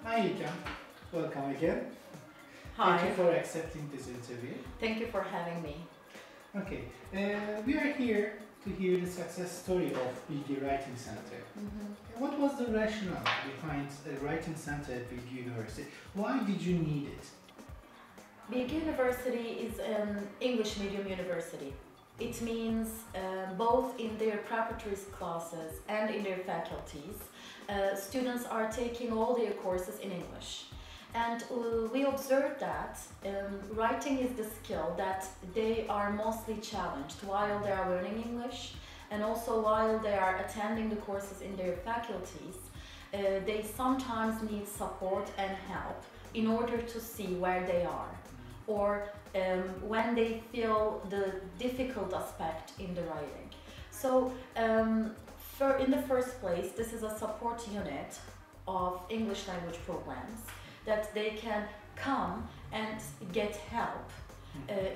Hi, Ika. Welcome again. Hi. Thank you for accepting this interview. Thank you for having me. Okay, we are here to hear the success story of Bilgi Writing Center. What was the rationale behind a writing center at Bilgi University? Why did you need it? Bilgi University is an English medium university. It means both in their preparatory classes and in their faculties, students are taking all their courses in English. And we observed that writing is the skill that they are mostly challenged while they are learning English, and also while they are attending the courses in their faculties. They sometimes need support and help in order to see where they are, or when they feel the difficult aspect in the writing. So in the first place, this is a support unit of English language programs that they can come and get help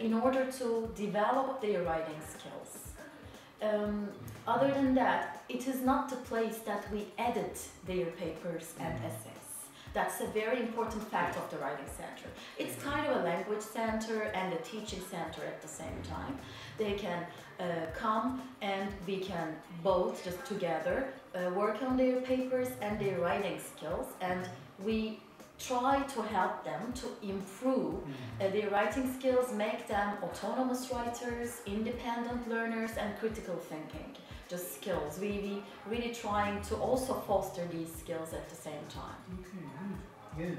in order to develop their writing skills. Other than that, it is not the place that we edit their papers and essays. That's a very important fact of the Writing Center. It's kind of a language center and a teaching center at the same time. They can come and we can both just together work on their papers and their writing skills, and we try to help them to improve their writing skills, make them autonomous writers, independent learners, and critical thinking. Just skills. We really trying to also foster these skills at the same time. Okay, good.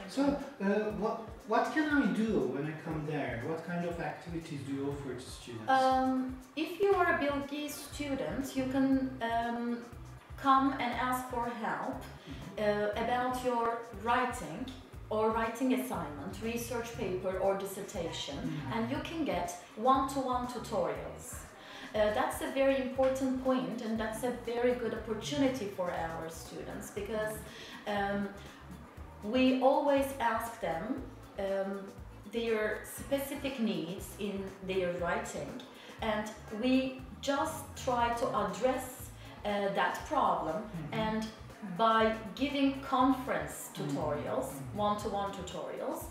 So, what can I do when I come there? What kind of activities do you offer to students? If you are a Bilgi student, you can come and ask for help about your writing or writing assignment, research paper or dissertation, and you can get one-to-one tutorials. That's a very important point, and that's a very good opportunity for our students, because we always ask them their specific needs in their writing, and we just try to address that problem, and by giving conference tutorials, one-to-one tutorials,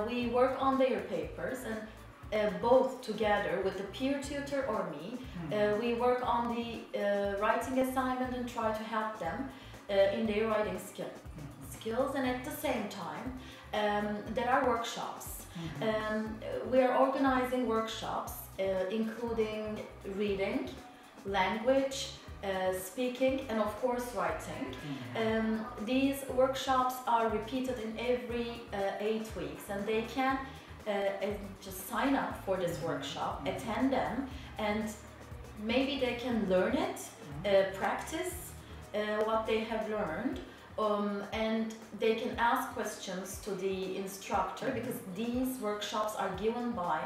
we work on their papers, and both together with the peer tutor or me, we work on the writing assignment and try to help them in their writing skills. And at the same time, there are workshops. We are organizing workshops including reading, language, speaking, and of course writing. These workshops are repeated in every 8 weeks, and they can just sign up for this workshop, attend them, and maybe they can learn it, practice what they have learned, and they can ask questions to the instructor, because these workshops are given by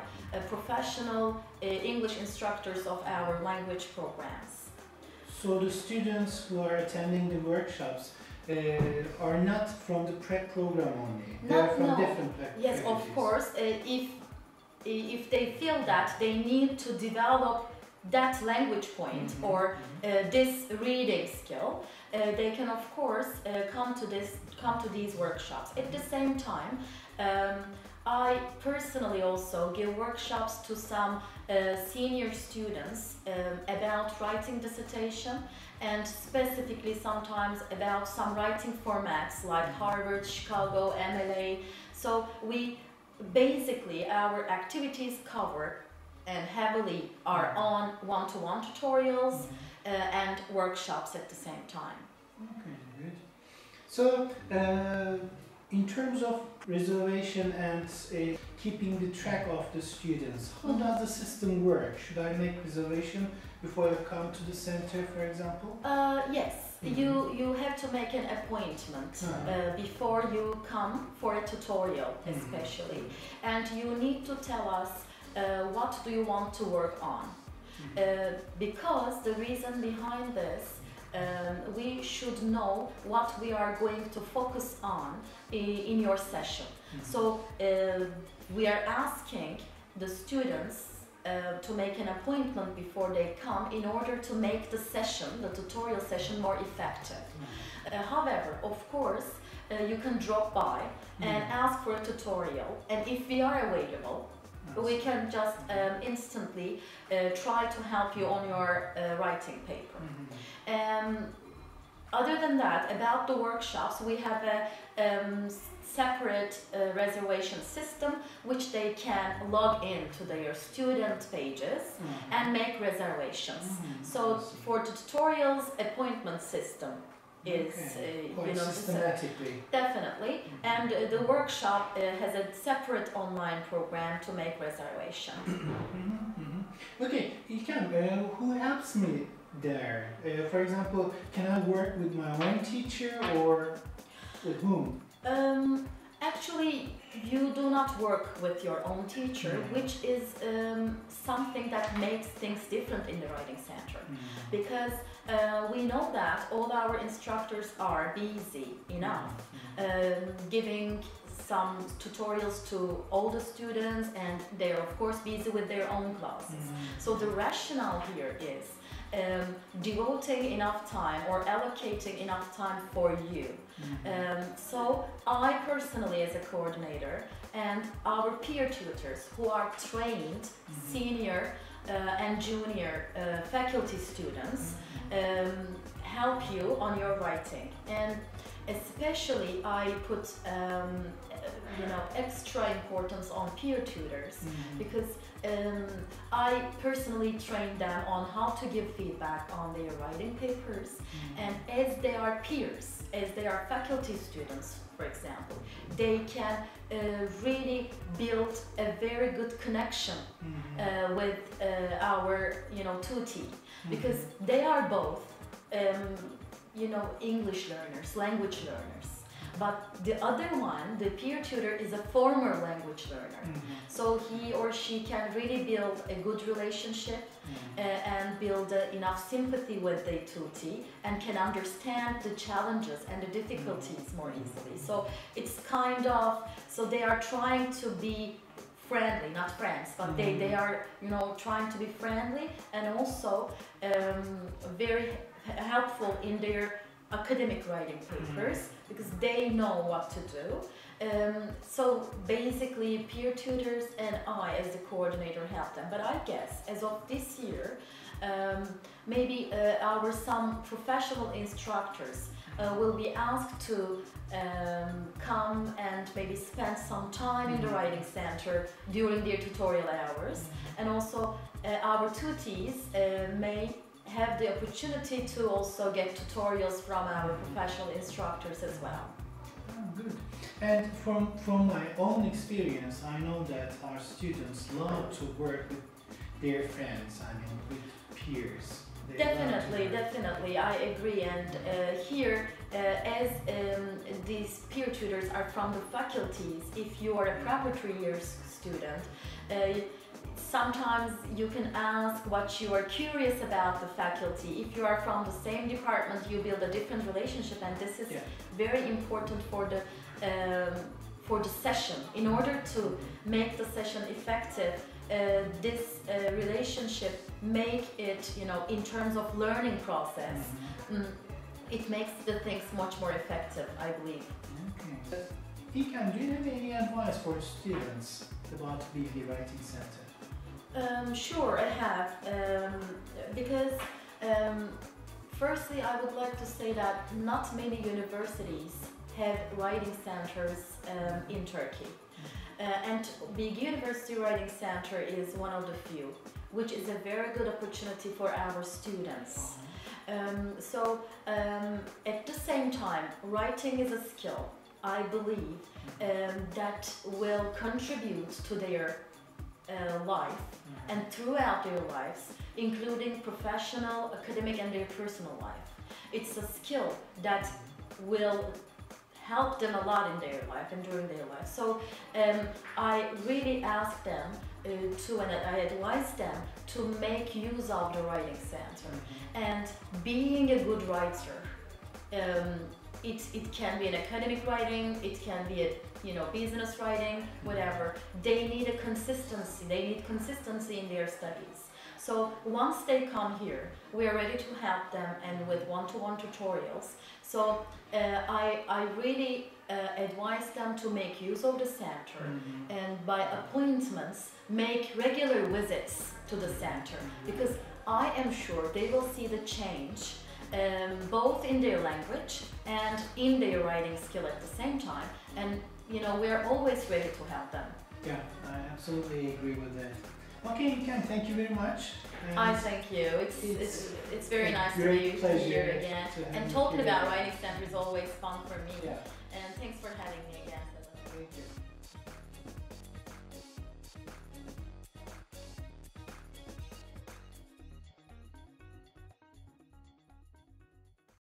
professional English instructors of our language programs. So the students who are attending the workshops are not from the prep program only. They are from different faculties. Yes, of course. If they feel that they need to develop that language point or this reading skill, they can of course come to these workshops. At the same time, I personally also give workshops to some senior students about writing dissertation, and specifically sometimes about some writing formats like Harvard, Chicago, MLA. So we basically, our activities cover and heavily are on one-to-one tutorials and workshops at the same time. Okay, good. So, in terms of reservation and keeping the track of the students, how does the system work? Should I make reservation before I come to the center, for example? Yes, you have to make an appointment before you come for a tutorial, especially, and you need to tell us what do you want to work on, because the reason behind this, we should know what we are going to focus on in your session. So we are asking the students to make an appointment before they come in order to make the session, the tutorial session, more effective. However, of course, you can drop by and ask for a tutorial, and if we are available, we can just instantly try to help you on your writing paper. Other than that, about the workshops, we have a separate reservation system which they can log in to their student pages and make reservations. So for the tutorials, appointment system is systematically. Definitely, and the workshop has a separate online program to make reservation. Okay, Ikem, who helps me there? For example, can I work with my own teacher or with whom? Actually, you do not work with your own teacher, which is something that makes things different in the writing center. Because we know that all our instructors are busy enough, giving some tutorials to all the students, and they're of course busy with their own classes. So the rationale here is devoting enough time or allocating enough time for you. So I personally, as a coordinator, and our peer tutors who are trained senior and junior faculty students help you on your writing. And especially I put extra importance on peer tutors because I personally train them on how to give feedback on their writing papers, and as they are peers, as they are faculty students, for example, they can really build a very good connection with our tuti, because they are both English learners, language learners. But the other one, the peer tutor, is a former language learner. So he or she can really build a good relationship and build enough sympathy with the tuti and can understand the challenges and the difficulties more easily. So it's so they are trying to be friendly, not friends, but they are trying to be friendly and also very helpful in their academic writing papers because they know what to do. So basically peer tutors and I as the coordinator help them. But I guess as of this year, maybe some professional instructors will be asked to come and maybe spend some time in the writing center during their tutorial hours. And also our tutis may have the opportunity to also get tutorials from our professional instructors as well. Oh, good. And from my own experience, I know that our students love to work with their friends, with peers. Definitely, I agree. And here, as these peer tutors are from the faculties, if you are a preparatory years student, sometimes you can ask what you are curious about the faculty. If you are from the same department, you build a different relationship, and this is very important for the session. In order to make the session effective, this relationship make it, in terms of learning process, it makes the things much more effective, I believe. Okay. Ikem, do you have any advice for students about Bilgi Writing Center? Sure, I have. Because firstly, I would like to say that not many universities have writing centers in Turkey. And Bilgi University Writing Center is one of the few, which is a very good opportunity for our students. At the same time, writing is a skill, I believe, that will contribute to their life and throughout their lives, including professional, academic, and their personal life. It's a skill that will help them a lot in their life and during their life. So I really ask them and I advise them to make use of the writing center. And being a good writer, it can be an academic writing, it can be a business writing, whatever. They need a consistency. They need consistency in their studies. So once they come here, we are ready to help them and with one-to-one tutorials. So I really advise them to make use of the center and by appointments make regular visits to the center, because I am sure they will see the change both in their language and in their writing skill at the same time, and you know, we are always ready to help them. Yeah, I absolutely agree with that. Okay, Ken, thank you very much. I thank you. It's very nice to be here again. And talking about writing center is always fun for me. Yeah. And thanks for having me again. Thank you.